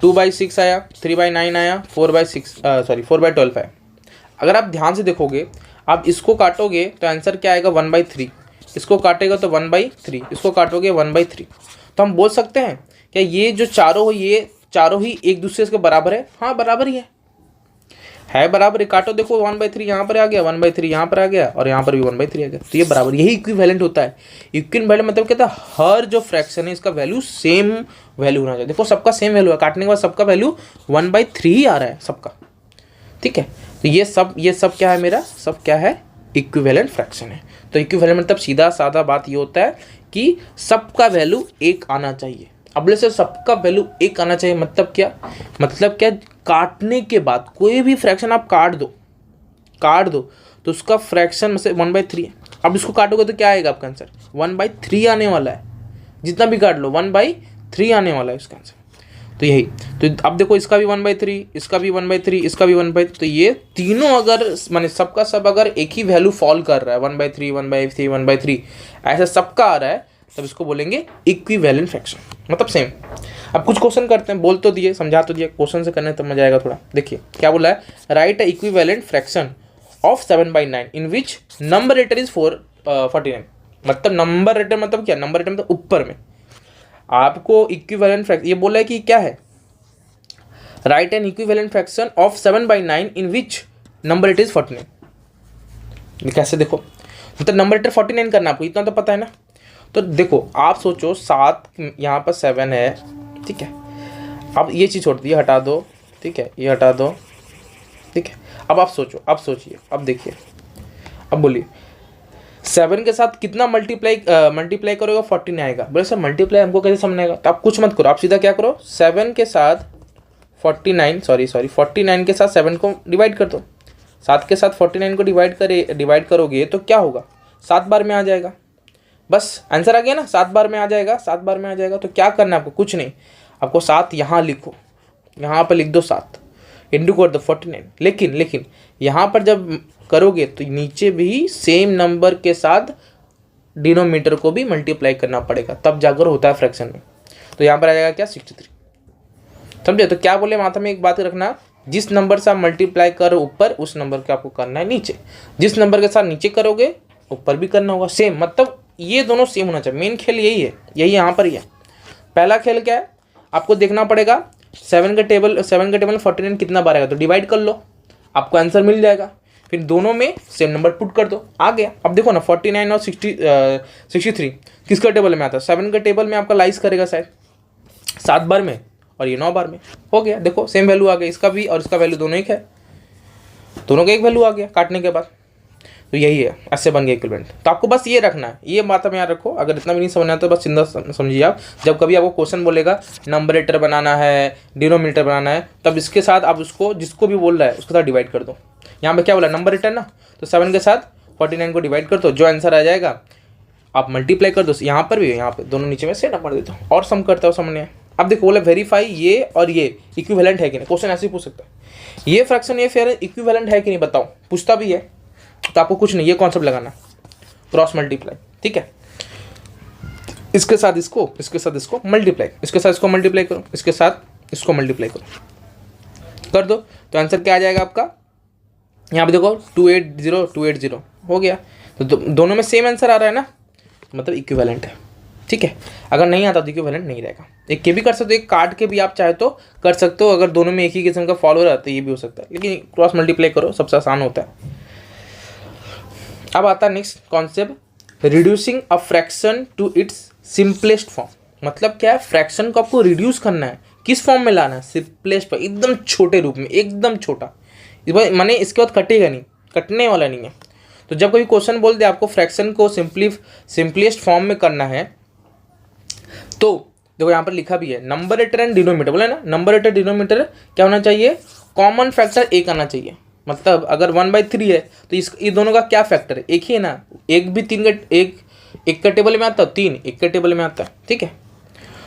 2/6 आया, 3/9 आया, 4/12 आया। अगर आप ध्यान से देखोगे, आप इसको काटोगे तो आंसर क्या आएगा 1/3, इसको काटेगा तो 1/3, इसको काटोगे 1/3। तो हम बोल सकते हैं क्या ये जो चारों ये चारों ही एक दूसरे के बराबर है? हाँ बराबर ही है बराबर है। काटो देखो 1/3 यहाँ पर आ गया, 1/3 यहाँ पर आ गया और यहाँ पर भी 1/3 आ गया, तो ये बराबर, यही इक्विवेलेंट होता है। इक्विवेलेंट मतलब कहता है हर जो फ्रैक्शन है इसका वैल्यू सेम वैल्यू होना चाहिए। देखो सबका सेम वैल्यू है, काटने के बाद सबका वैल्यू 1/3 ही आ रहा है सबका, ठीक है। तो ये सब क्या है मेरा, सब क्या है, इक्विवेलेंट फ्रैक्शन है। तो इक्विवेलेंट मतलब सीधा साधा बात ये होता है कि सबका वैल्यू 1 आना चाहिए। अब से सबका वैल्यू 1 आना चाहिए मतलब क्या, काटने के बाद कोई भी फ्रैक्शन आप काट दो तो उसका फ्रैक्शन से 1/3 है। अब इसको काटोगे तो क्या आएगा आपका आंसर, 1/3 आने वाला है। जितना भी काट लो 1/3 आने वाला है इसका आंसर। तो यही, तो अब देखो इसका भी 1/3, इसका भी 1/3, इसका भी 1/3, तो ये तीनों अगर माने सबका सब अगर एक ही वैल्यू फॉल कर रहा है 1/3, 1/3, 1/3 ऐसा सबका आ रहा है, तब इसको बोलेंगे इक्विवेलेंट फ्रैक्शन, मतलब सेम। अब कुछ क्वेश्चन करते हैं, बोल तो दिए, समझा तो दिया, क्वेश्चन से करने तो मजा आएगा थोड़ा। देखिए क्या बोला है, right a equivalent fraction of 7/9 in which numerator is 49। मतलब नंबरेटर मतलब क्या, नंबरेटर मतलब ऊपर में आपको इक्विवेलेंट फ्रैक्शन ये बोला है कि क्या है, right N equivalent fraction of 7/9 in which numerator is 49। कैसे देखो, मतलब नंबरेटर 49 करना आपको, इतना तो पता है ना। तो देखो आप सोचो 7 यहाँ पर 7 है, ठीक है। अब ये चीज़ छोड़ दीजिए, हटा दो, ठीक है, ये हटा दो, ठीक है। अब आप सोचो, अब सोचिए, अब देखिए, अब बोलिए 7 के साथ कितना मल्टीप्लाई करोगे 49 आएगा। बोले सर मल्टीप्लाई हमको कैसे समझना आएगा, तो आप कुछ मत करो, आप सीधा क्या करो, 7 के साथ 49 के साथ 7 को डिवाइड कर दो। 7 के साथ 49 को डिवाइड करोगे तो क्या होगा, 7 बार में आ जाएगा। बस आंसर आ गया ना, 7 बार में आ जाएगा, 7 बार में आ जाएगा। तो क्या करना है आपको, कुछ नहीं, आपको 7 यहाँ लिखो, यहाँ पर लिख दो 7 इंटू कर दो 49। लेकिन यहाँ पर जब करोगे तो नीचे भी सेम नंबर के साथ डिनोमीटर को भी मल्टीप्लाई करना पड़ेगा, तब जाकर होता है फ्रैक्शन में। तो यहाँ पर आ जाएगा क्या 63, समझे। तो क्या बोले माथा में एक बात रखना, जिस नंबर से आप मल्टीप्लाई करो ऊपर, उस नंबर के आपको करना है नीचे। जिस नंबर के साथ नीचे करोगे ऊपर भी करना होगा सेम, मतलब ये दोनों सेम होना चाहिए। मेन खेल यही है, यही यहाँ पर ही है। पहला खेल क्या है, आपको देखना पड़ेगा 7 का टेबल में 49 कितना बार आएगा, तो डिवाइड कर लो, आपको आंसर मिल जाएगा। फिर दोनों में सेम नंबर पुट कर दो, आ गया। अब देखो ना 49 और 63 किसका टेबल में आता है, 7 का टेबल में आपका लाइज करेगा शायद 7 बार में और ये 9 बार में, हो गया। देखो सेम वैल्यू आ गया, इसका भी और इसका वैल्यू दोनों एक है, दोनों का एक वैल्यू आ गया काटने के बाद। तो यही है, ऐसे बन गया इक्विवेलेंट। तो आपको बस ये रखना है, ये बात में याद रखो। अगर इतना भी नहीं समझना है तो बस सीधा समझिए आप, जब कभी आपको क्वेश्चन बोलेगा नंबरेटर बनाना है, डिनोमिनेटर बनाना है, तब इसके साथ आप उसको जिसको भी बोल रहा है उसके साथ डिवाइड कर दो। यहाँ पे क्या बोला, नंबरेटर ना, तो 7 के साथ 49 को डिवाइड कर दो, जो आंसर आ जाएगा आप मल्टीप्लाई कर दो। यहाँ पर भी, यहाँ पे दोनों नीचे में से नंबर दे दो और सम करता हो सामने। अब देखो बोला वेरीफाई ये और ये इक्विवेलेंट है कि नहीं, क्वेश्चन ऐसे ही पूछ सकता है, ये फ्रैक्शन ये फेयर इक्विवेलेंट है कि नहीं बताओ, पूछता भी है। तो आपको कुछ नहीं, ये कॉन्सेप्ट लगाना, क्रॉस मल्टीप्लाई, ठीक है। इसके साथ इसको, इसके साथ इसको मल्टीप्लाई, इसके साथ इसको मल्टीप्लाई करो, इसके साथ इसको मल्टीप्लाई करो, कर दो तो आंसर क्या आ जाएगा आपका, यहाँ पे देखो 280 हो गया। तो दोनों में सेम आंसर आ रहा है ना, मतलब इक्विवेलेंट है, ठीक है। अगर नहीं आता तो इक्विवेलेंट नहीं रहेगा। एक के भी कर सकते हो, एक काट के भी आप चाहे तो कर सकते हो, अगर दोनों में एक ही किस्म का फॉलो रहता है ये भी हो सकता है, लेकिन क्रॉस मल्टीप्लाई करो सबसे आसान होता है। अब आता है next concept, reducing a fraction to its simplest form. मतलब क्या है, फ्रैक्शन को आपको रिड्यूस करना है किस फॉर्म में लाना है, सिंपलेस्ट पर, एकदम छोटे रूप में, एकदम छोटा, इस बार माने इसके बाद कटेगा नहीं, कटने वाला नहीं है। तो जब कोई क्वेश्चन बोल दे आपको फ्रैक्शन को सिंपलेस्ट फॉर्म में करना है, तो देखो यहाँ पर लिखा भी है नंबरेटर एंड डिनोमिनेटर, बोला ना, नंबरेटर डिनोमिनेटर क्या होना चाहिए, कॉमन फैक्टर एक आना चाहिए। मतलब अगर 1/3 है तो ये दोनों का क्या फैक्टर है, एक ही है ना, एक भी तीन का एक का टेबल में आता है, तीन एक के टेबल में आता है, ठीक है।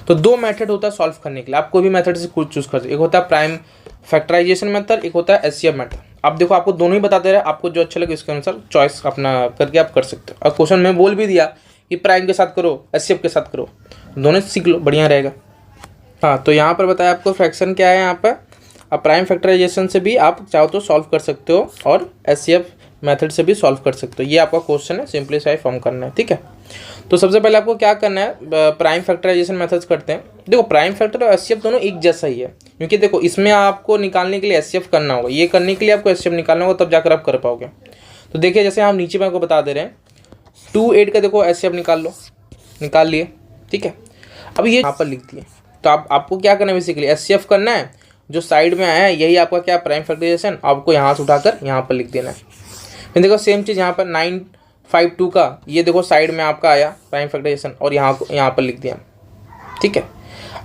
तो दो मेथड होता है सॉल्व करने के लिए, आप कोई भी मेथड से कुछ चूज कर सकते, एक होता है प्राइम फैक्टराइजेशन मेथड, एक होता है एचसीएफ मेथड। आप देखो आपको दोनों ही बता दे रहे हैं, आपको जो अच्छा लगे उसके अनुसार चॉइस अपना करके आप कर सकते हो। और क्वेश्चन में बोल भी दिया कि प्राइम के साथ करो, एचसीएफ के साथ करो, दोनों सीख लो, बढ़िया रहेगा। हाँ, तो यहाँ पर बताया आपको फ्रैक्शन क्या है, यहाँ पर आप प्राइम फैक्टराइजेशन से भी आप चाहो तो सॉल्व कर सकते हो और एचसीएफ मेथड से भी सॉल्व कर सकते हो। ये आपका क्वेश्चन है, सिंपलीफाई फॉर्म करना है, ठीक है। तो सबसे पहले आपको क्या करना है, प्राइम फैक्टराइजेशन मेथड्स करते हैं। देखो प्राइम फैक्टर और एचसीएफ दोनों एक जैसा ही है, क्योंकि देखो इसमें आपको निकालने के लिए एचसीएफ करना होगा, ये करने के लिए आपको एचसीएफ निकालना होगा, तब जाकर आप कर पाओगे। तो देखिए जैसे हम नीचे में आपको बता दे रहे हैं 2/8 का देखो एचसीएफ निकाल लो, निकाल लिए, ठीक है। अब ये यहाँ पर लिख दिए, तो आपको क्या करना है, बेसिकली एचसीएफ करना है, जो साइड में आया है यही आपका क्या प्राइम फैक्टराइजेशन, आपको यहाँ से उठाकर यहाँ पर लिख देना है। फिर देखो सेम चीज़ यहाँ पर 952 का ये देखो साइड में आपका आया प्राइम फैक्टराइजेशन और यहाँ पर लिख दिया, ठीक है।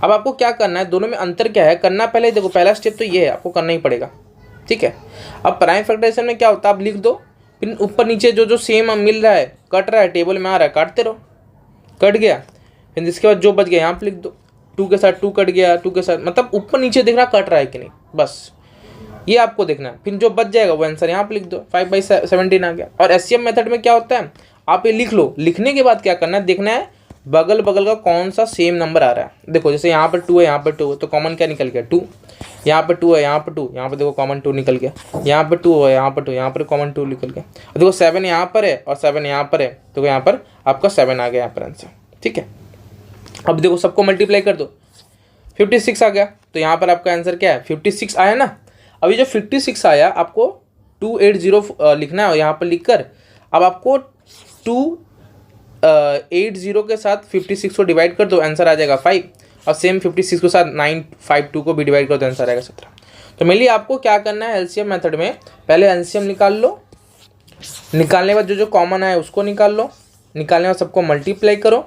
अब आपको क्या करना है, दोनों में अंतर क्या है करना, पहले देखो पहला स्टेप तो ये है, आपको करना ही पड़ेगा, ठीक है। अब प्राइम फैक्टराइजेशन में क्या होता है, आप लिख दो, फिर ऊपर नीचे जो सेम मिल रहा है, कट रहा है, टेबल में आ रहा है, काटते रहो, कट गया, फिर इसके बाद जो बच गया यहाँ पर लिख दो, 2 के साथ 2 कट गया, 2 के साथ, मतलब ऊपर नीचे देख रहा कट रहा है कि नहीं, बस ये आपको देखना है। फिर जो बच जाएगा वो आंसर यहाँ पे लिख दो, 5/17 आ गया। और एचसीएफ मेथड में क्या होता है, आप ये लिख लो, लिखने के बाद क्या करना है, देखना है बगल बगल का कौन सा सेम नंबर आ रहा है। देखो जैसे यहाँ पर 2 है, यहाँ पर 2 है, तो कॉमन क्या निकल गया 2, यहाँ पर 2 है, यहाँ पर 2, यहाँ पर देखो कॉमन 2 निकल गया, यहाँ पर 2 है, यहाँ पर 2, यहाँ पर कॉमन 2 निकल गया। और देखो 7 यहाँ पर है और 7 यहाँ पर है, तो यहाँ पर आपका 7 आ गया यहाँ पर आंसर, ठीक है। अब देखो सबको मल्टीप्लाई कर दो, 56 आ गया, तो यहाँ पर आपका आंसर क्या है, 56 आया ना। अभी जो 56 आया आपको 280 लिखना है, यहाँ पर लिखकर अब आपको 280 के साथ 56 को डिवाइड कर दो, आंसर आ जाएगा 5, और सेम 56 के साथ 952 को भी डिवाइड कर दो, आंसर आएगा 17। तो मेनली आपको क्या करना है, एलसीएम मेथड में पहले एलसीएम निकाल लो, निकालने के बाद जो कॉमन है उसको निकाल लो, निकालने के बाद सबको मल्टीप्लाई करो,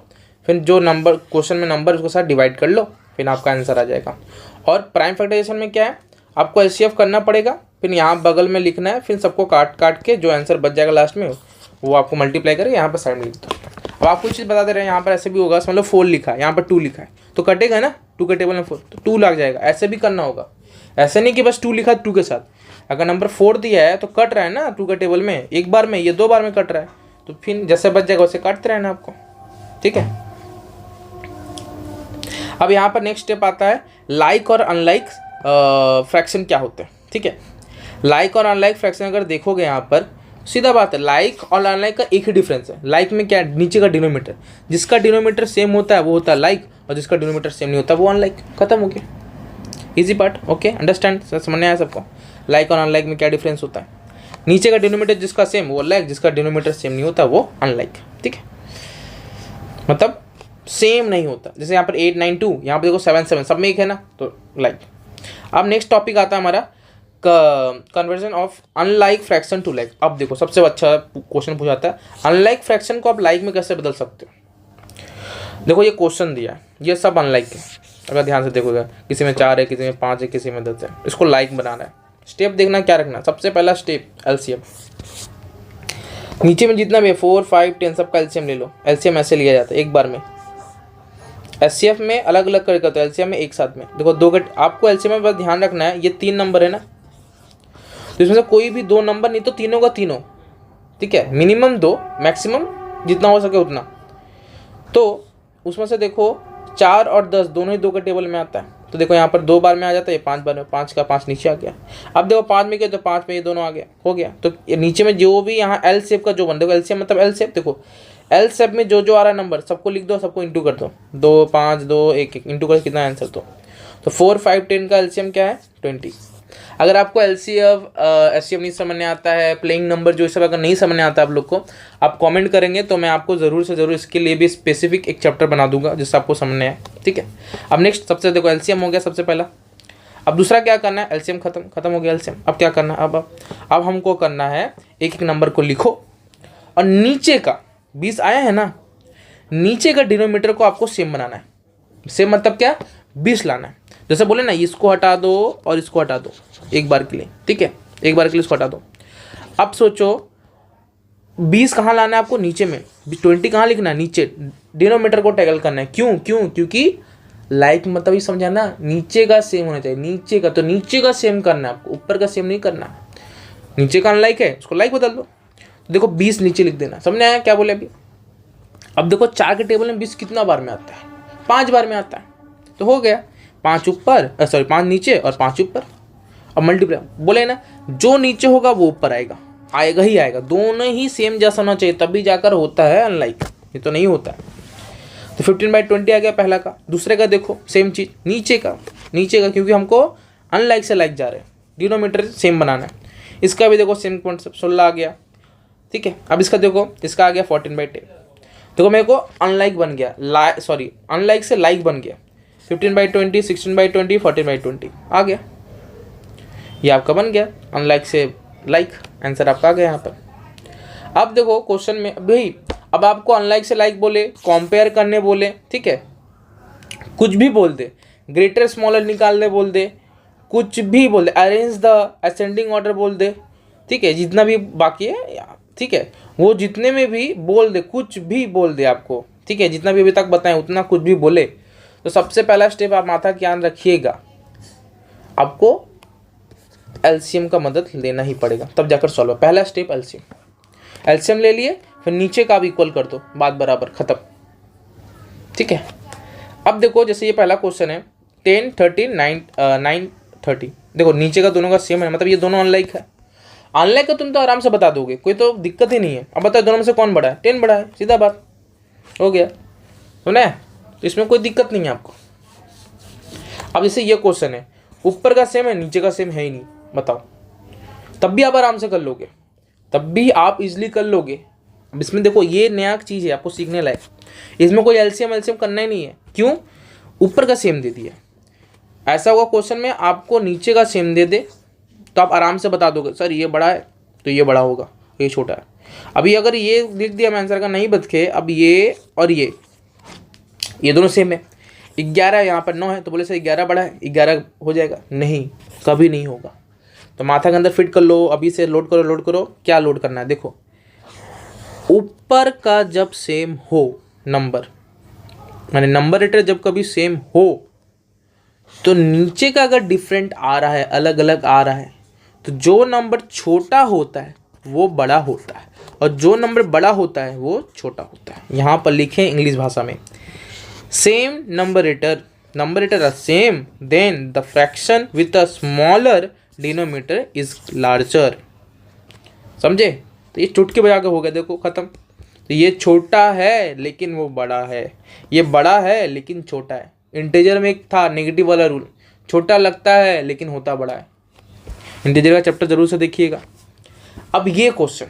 फिर जो नंबर क्वेश्चन में नंबर उसके साथ डिवाइड कर लो, फिर आपका आंसर आ जाएगा। और प्राइम फैक्टराइजेशन में क्या है, आपको एचसीएफ करना पड़ेगा, फिर यहाँ बगल में लिखना है, फिर सबको काट के जो आंसर बच जाएगा लास्ट में वो आपको मल्टीप्लाई करके यहाँ पर साइड में लिख दो। अब आपको चीज़ बता दे रहे हैं, यहाँ पर ऐसे भी होगा, मतलब 4 लिखा है, यहाँ पर 2 लिखा है, तो कटेगा ना, 2 के टेबल में 4, तो 2 लग जाएगा। ऐसे भी करना होगा, ऐसे नहीं कि बस 2 लिखा है 2 के साथ, अगर नंबर 4 दिया है तो कट रहा है ना 2 के टेबल में, एक बार में, ये 2 बार में कट रहा है, तो फिर जैसे बच जाएगा वैसे काटते रहना आपको, ठीक है। अब यहाँ पर नेक्स्ट स्टेप आता है लाइक और अनलाइक फ्रैक्शन क्या होते हैं, ठीक है। लाइक और अनलाइक फ्रैक्शन अगर देखोगे यहाँ पर सीधा बात है, लाइक और अनलाइक का एक ही डिफरेंस है। लाइक में क्या है, नीचे का डिनोमीटर, जिसका डिनोमीटर सेम होता है वो होता है लाइक, और जिसका डिनोमीटर सेम नहीं होता वो अनलाइक, खत्म हो गया, इजी पार्ट, ओके, अंडरस्टैंड, समझ में आया सबको। लाइक और अनलाइक में क्या डिफरेंस होता है, नीचे का डिनोमीटर जिसका सेम वो लाइक, जिसका डिनोमीटर सेम नहीं होता वो अनलाइक, ठीक है, मतलब सेम नहीं होता। जैसे यहाँ पर 892, यहाँ पर देखो 7 सब में एक है ना, तो लाइक। अब नेक्स्ट टॉपिक आता है हमारा conversion of unlike fraction to like. अब देखो सबसे अच्छा क्वेश्चन पूछाता है, अनलाइक फ्रैक्शन को आप लाइक में कैसे बदल सकते हो। देखो ये क्वेश्चन दिया है, ये सब अनलाइक है, अगर ध्यान से देखोगे, किसी में 4 है, किसी में 5 है, किसी में 10 है, इसको लाइक बनाना है। स्टेप देखना क्या रखना, सबसे पहला स्टेप एलसीएम, नीचे में जितना भी 4, 5, 10 सबका एलसीएम ले लो। एलसीएम ऐसे लिया जाता है एक बार में, एचसीएफ में अलग अलग करके होता है, एलसीएम में एक साथ में। देखो 2 के, आपको एलसीएम में बस ध्यान रखना है, ये 3 नंबर है ना, तो इसमें से कोई भी 2 नंबर नहीं तो तीनों का तीनों, ठीक है, मिनिमम 2, मैक्सिमम जितना हो सके उतना। तो उसमें से देखो 4 और 10 दोनों ही 2 के टेबल में आता है, तो देखो यहाँ पर 2 बार में आ जाता है, ये 5 बार में, 5 का 5 नीचे आ गया। अब देखो 5 में गया तो 5 में ये दोनों आ गया, हो गया। तो नीचे में जो भी यहाँ एल शेप का जो बन, देखो एलसीएम मतलब एल शेप, देखो एल शेप में जो आ रहा है नंबर सबको लिख दो, सबको इंटू कर दो, 2, 5, 2, 1, 1 इंटू कर कितना आंसर, तो 4, 5, 10 का एलसीएम क्या है 20, अगर आपको LCF SCF नहीं समझ में आता है, प्लेइंग नंबर जो सब अगर नहीं समझ में आता आप लोग को, आप कमेंट करेंगे तो मैं आपको ज़रूर से ज़रूर इसके लिए भी स्पेसिफिक एक चैप्टर बना दूंगा जिससे आपको समझने है, ठीक है। अब नेक्स्ट सबसे देखो LCM हो गया सबसे पहला। अब दूसरा क्या करना है, LCM खत्म हो गया LCM। अब क्या करना है, अब हमको करना है एक एक नंबर को लिखो और नीचे का 20 आया है ना, नीचे का डिनोमीटर को आपको सेम बनाना है। सेम मतलब क्या, 20 लाना है। जैसे बोले ना इसको हटा दो और इसको हटा दो एक बार के लिए, ठीक है, एक बार के लिए इसको हटा दो। अब सोचो 20 कहाँ लाना है आपको, नीचे में 20 कहाँ लिखना है, नीचे डिनोमीटर को टैगल करना है। क्योंकि लाइक मतलब ही समझा ना, नीचे का सेम होना चाहिए, नीचे का, तो नीचे का सेम करना है आपको, ऊपर का सेम नहीं करना। नीचे का अनलाइक है उसको लाइक बदल दो, तो देखो 20 नीचे लिख देना। समझ आया क्या बोले अभी। अब देखो 4 के टेबल में 20 कितना बार में आता है, 5 बार में आता है, तो हो गया 5 ऊपर 5 नीचे और 5 ऊपर। अब मल्टीप्लाई बोले ना, जो नीचे होगा वो ऊपर आएगा ही आएगा, दोनों ही सेम जैसा होना चाहिए तभी जाकर होता है अनलाइक, ये तो नहीं होता है। तो 15/20 आ गया पहला का। दूसरे का देखो सेम चीज़, नीचे का क्योंकि हमको अनलाइक से लाइक जा रहे हैं, डिनोमीटर सेम बनाना है। इसका भी देखो सेम कॉन्सेप्ट 16 आ गया, ठीक है। अब इसका देखो, इसका आ गया 14/10। देखो मेरे को अनलाइक बन गया, अनलाइक से लाइक बन गया। 15/20, 16/20, 14/20 आ गया, ये आपका बन गया अनलाइक से लाइक। आंसर आपका आ गया यहाँ पर। अब देखो क्वेश्चन में भाई, अब आपको अनलाइक से लाइक बोले, कंपेयर करने बोले, ठीक है, कुछ भी बोल दे, ग्रेटर स्मॉलर निकालने बोल दे, कुछ भी बोल दे, अरेंज द असेंडिंग ऑर्डर बोल दे, ठीक है, जितना भी बाकी है, ठीक है, वो जितने में भी बोल दे, कुछ भी बोल दे आपको, ठीक है, जितना भी अभी तक बताएं उतना कुछ भी बोले, तो सबसे पहला स्टेप आप माथा ज्ञान रखिएगा, आपको LCM का मदद लेना ही पड़ेगा तब जाकर सॉल्व है। पहला स्टेप LCM ले लिए, फिर नीचे का आप इक्वल कर दो, बात बराबर खत्म, ठीक है। अब देखो जैसे ये पहला क्वेश्चन है 10, 30, 9, 30, देखो नीचे का दोनों का सेम है, मतलब ये दोनों अनलाइक है। अनलाइक का तुम तो आराम से बता दोगे, कोई तो दिक्कत ही नहीं है। अब बताओ दोनों में से कौन बड़ा है, 10 बड़ा है, सीधा बात हो गया, सुना है, तो इसमें कोई दिक्कत नहीं है आपको। अब जैसे ये क्वेश्चन है, ऊपर का सेम है, नीचे का सेम है ही नहीं, बताओ, तब भी आप आराम से कर लोगे, तब भी आप इजीली कर लोगे। अब इसमें देखो ये नया चीज़ है आपको सीखने लायक, इसमें कोई LCM करना ही नहीं है। क्यों, ऊपर का सेम दे दिया। ऐसा हुआ क्वेश्चन में आपको नीचे का सेम दे दे तो आप आराम से बता दोगे, सर ये बड़ा है तो ये बड़ा होगा, ये छोटा है। अभी अगर ये लिख दिया मैं आंसर का नहीं बच के, अब ये और ये दोनों सेम है, 11 यहाँ पर 9 है, तो बोले सर 11 बड़ा है, 11 हो जाएगा, नहीं, कभी नहीं होगा। तो माथा के अंदर फिट कर लो, अभी से लोड करो। क्या लोड करना है, देखो ऊपर का जब सेम हो नंबर, माने नंबरेटर जब कभी सेम हो, तो नीचे का अगर डिफरेंट आ रहा है, अलग अलग आ रहा है, तो जो नंबर छोटा होता है वो बड़ा होता है और जो नंबर बड़ा होता है वो छोटा होता है। यहाँ पर लिखें इंग्लिश भाषा में, same numerator are same, then the fraction with a smaller denominator is larger. समझे, तो ये चुटकी बजा के हो गया, देखो खत्म। तो ये छोटा है लेकिन वो बड़ा है, ये बड़ा है लेकिन छोटा है। इंटीजर में एक था नेगेटिव वाला रूल, छोटा लगता है लेकिन होता बड़ा है। इंटीजर का चैप्टर जरूर से देखिएगा। अब ये क्वेश्चन,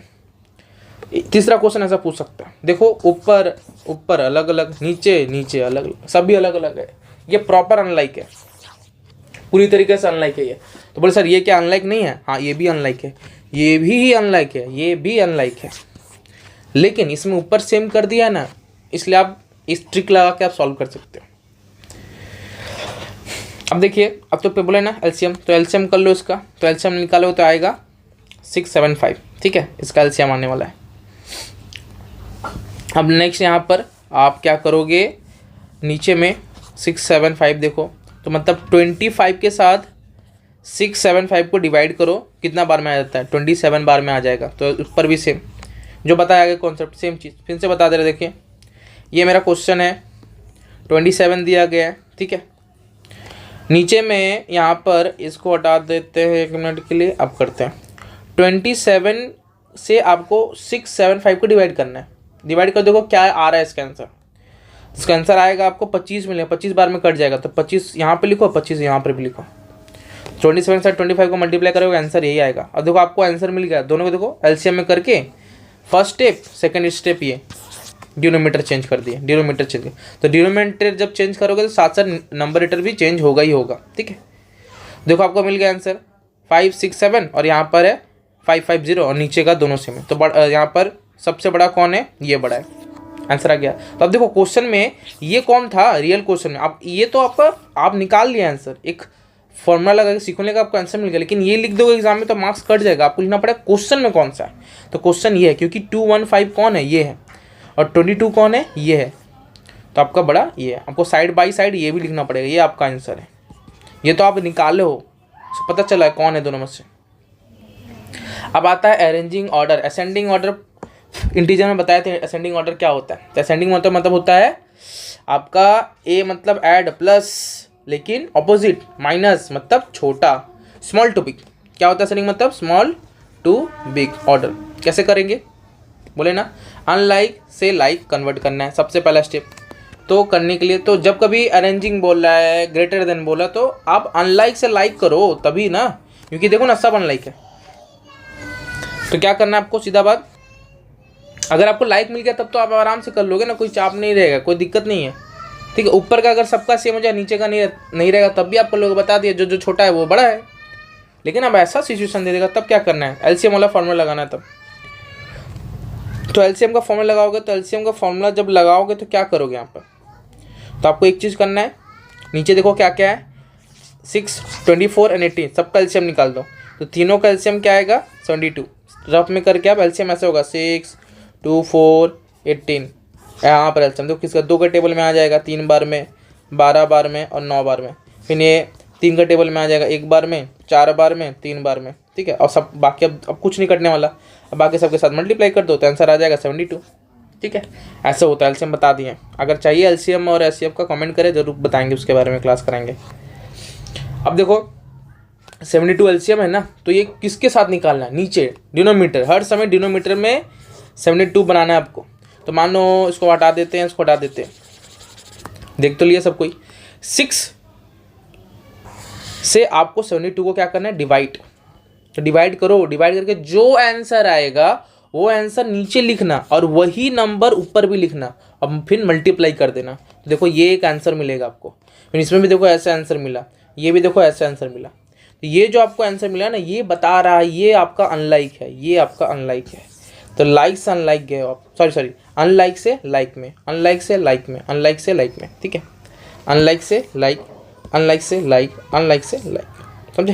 तीसरा क्वेश्चन ऐसा पूछ सकता है, देखो ऊपर अलग अलग, नीचे अलग अलग, सभी अलग अलग है, ये प्रॉपर अनलाइक है, पूरी तरीके से अनलाइक है ये। तो बोले सर ये क्या अनलाइक नहीं है, हाँ ये भी अनलाइक है, ये भी अनलाइक है, ये भी अनलाइक है, लेकिन इसमें ऊपर सेम कर दिया ना, इसलिए आप इस ट्रिक लगा के आप सॉल्व कर सकते हो। अब देखिए, अब तो बोले ना LCM, तो LCM कर लो इसका, तो LCM निकालो तो आएगा 675, ठीक है, इसका LCM आने वाला है। अब नेक्स्ट यहाँ पर आप क्या करोगे, नीचे में 675 देखो, तो मतलब 25 के साथ 675 को डिवाइड करो, कितना बार में आ जाता है, 27 बार में आ जाएगा। तो ऊपर भी सेम जो बताया गया कॉन्सेप्ट, सेम चीज़ फिर से बता दे रहे। देखिए ये मेरा क्वेश्चन है, 27 दिया गया है, ठीक है, नीचे में यहाँ पर इसको हटा देते हैं 1 मिनट के लिए, अब करते हैं 27 से आपको 675 को डिवाइड करना है। डिवाइड कर देखो क्या आ रहा है इसका आंसर, इसका आंसर आएगा आपको 25 मिलेगा, 25 बार में कट जाएगा, तो 25 यहाँ पे लिखो, 25 यहाँ पर भी लिखो, 27 से 25 को मल्टीप्लाई करोगे आंसर यही आएगा। और देखो आपको आंसर मिल गया, दोनों को देखो एलसीएम में करके फर्स्ट स्टेप सेकंड स्टेप ये डिनोमीटर चेंज कर दिए, डिनोमीटर चेंज किया। तो डिनोमीटर जब चेंज करोगे तो साथ साथ नंबरेटर भी चेंज होगा ही होगा, ठीक है। देखो आपको मिल गया आंसर 567 और यहाँ पर है 550 और नीचे का दोनों सेम है। तो यहाँ पर सबसे बड़ा कौन है, ये बड़ा है, आंसर आ गया। तो अब देखो क्वेश्चन में ये कौन था, रियल क्वेश्चन में आप ये तो आप निकाल लिया आंसर, एक फॉर्मूला लगा के सीखने का आपको आंसर मिल गया। लेकिन ये लिख दोगे एग्जाम में तो मार्क्स कट जाएगा, आपको लिखना पड़ेगा क्वेश्चन में कौन सा है। तो क्वेश्चन ये है, क्योंकि 215 कौन है, ये है, और 22 कौन है, ये है। तो आपका बड़ा ये है, आपको साइड बाई साइड ये भी लिखना पड़ेगा, ये आपका आंसर है। ये तो आप निकाले हो, तो पता चला है कौन है दोनों में से। अब आता है arranging order. Ascending order integer में बताए थे असेंडिंग ऑर्डर क्या होता है। तो असेंडिंग मतलब होता है आपका ए मतलब ऐड प्लस, लेकिन ऑपोजिट माइनस मतलब छोटा, स्मॉल टू बिग। क्या होता है असेंडिंग मतलब, स्मॉल टू बिग ऑर्डर। कैसे करेंगे बोले ना, अनलाइक से लाइक कन्वर्ट करना है सबसे पहला स्टेप। तो करने के लिए तो जब कभी अरेंजिंग बोल रहा है, ग्रेटर देन बोला, तो आप अनलाइक से लाइक करो तभी ना, क्योंकि देखो ना सब अनलाइक है। तो क्या करना है आपको, सीधा बात, अगर आपको लाइक मिल गया तब तो आप आराम से कर लोगे ना, कोई चाप नहीं रहेगा, कोई दिक्कत नहीं है, ठीक है। ऊपर का अगर सबका सेम हो जाए, नीचे का नहीं रहेगा, तब भी आप कर लोगे। बता दिया जो छोटा है वो बड़ा है। लेकिन अब ऐसा सिचुएशन दे देगा तब क्या करना है, एलसीएम वाला फॉर्मूला लगाना है तब। तो एलसीएम का फॉर्मूला लगाओगे, तो एलसीएम का फॉर्मूला जब लगाओगे तो क्या करोगे यहाँ पर, तो आपको एक चीज़ करना है, नीचे देखो क्या क्या है, 6, 24 और 18 सबका एलसीएम निकाल दो। तो तीनों का एलसीएम क्या आएगा, 72। रफ में करके आप एलसीएम ऐसे होगा 6, 2, 4, 18। यहाँ पर एलसीएम देखो किसका, 2 का टेबल में आ जाएगा 3 बार में, 12 बार में और 9 बार में। फिर ये 3 का टेबल में आ जाएगा 1 बार में, 4 बार में, 3 बार में, ठीक है। और सब बाकी अब कुछ नहीं करने वाला, अब बाकी सबके साथ मल्टीप्लाई कर दो तो आंसर आ जाएगा 72, ठीक है। ऐसा होता है, एलसीएम बता दिए। अगर चाहिए एलसीएम और एचसीएफ का कमेंट करें, जरूर बताएंगे, उसके बारे में क्लास कराएंगे। अब देखो 72 एलसीएम है ना, तो ये किसके साथ निकालना है, नीचे डिनोमीटर, हर समय डिनोमीटर में 72 बनाना है आपको। तो मान लो इसको हटा देते हैं, इसको हटा देते हैं, देख तो लिया सब कोई। 6 से आपको 72 को क्या करना है, डिवाइड। तो डिवाइड करो, डिवाइड करके जो आंसर आएगा वो आंसर नीचे लिखना और वही नंबर ऊपर भी लिखना, अब फिर मल्टीप्लाई कर देना। तो देखो ये एक आंसर मिलेगा आपको, फिर इसमें भी देखो ऐसा आंसर मिला, ये भी देखो ऐसा आंसर मिला। तो ये जो आपको आंसर मिला ना, ये बता रहा है ये आपका अनलाइक है, ये आपका अनलाइक है। तो लाइक से अनलाइक गए आप, सॉरी अनलाइक से लाइक में, अनलाइक से लाइक में, अनलाइक से लाइक में, ठीक है। अनलाइक से लाइक, अनलाइक से लाइक, अनलाइक से लाइक, समझे।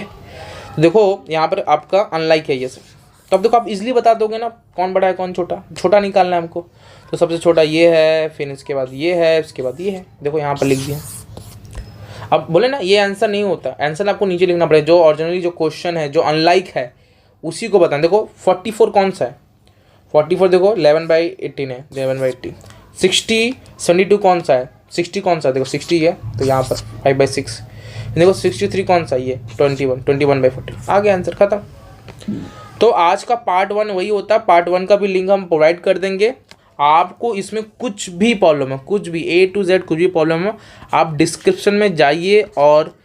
तो देखो यहाँ पर आपका अनलाइक है ये सब। तो अब देखो आप इजीली बता दोगे ना कौन बड़ा है कौन छोटा, छोटा निकालना है हमको। तो सबसे छोटा ये है, फिर इसके बाद ये है, इसके बाद ये है, देखो यहाँ पर लिख दिया। अब बोले ना ये आंसर नहीं होता, आंसर आपको नीचे लिखना पड़ेगा, जो ओरिजिनली जो क्वेश्चन है जो अनलाइक है उसी को बताएं। देखो 44 कौन सा है, 44 देखो 11/18 है, 11/18। 60, 72 कौन सा है, 60 कौन सा है, देखो 60 है, तो यहाँ पर 5/6। देखो 63 कौन सा, ये 21, 21/40, आ गया आंसर, खत्म। तो आज का पार्ट 1 वही होता है। पार्ट 1 का भी लिंक हम प्रोवाइड कर देंगे। आपको इसमें कुछ भी प्रॉब्लम है, कुछ भी A to Z कुछ भी प्रॉब्लम है, आप डिस्क्रिप्शन में जाइए और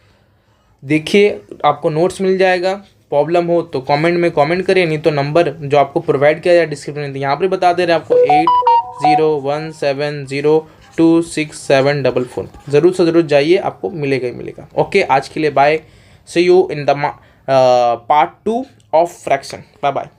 देखिए, आपको नोट्स मिल जाएगा। प्रॉब्लम हो तो कमेंट में कमेंट करिए, नहीं तो नंबर जो आपको प्रोवाइड किया जाए डिस्क्रिप्शन में, यहाँ पर बता दे रहे हैं आपको 8017026744। ज़रूर से ज़रूर जाइए, आपको मिलेगा ही मिलेगा। ओके, आज के लिए bye, see you in the part 2 of fraction, bye bye.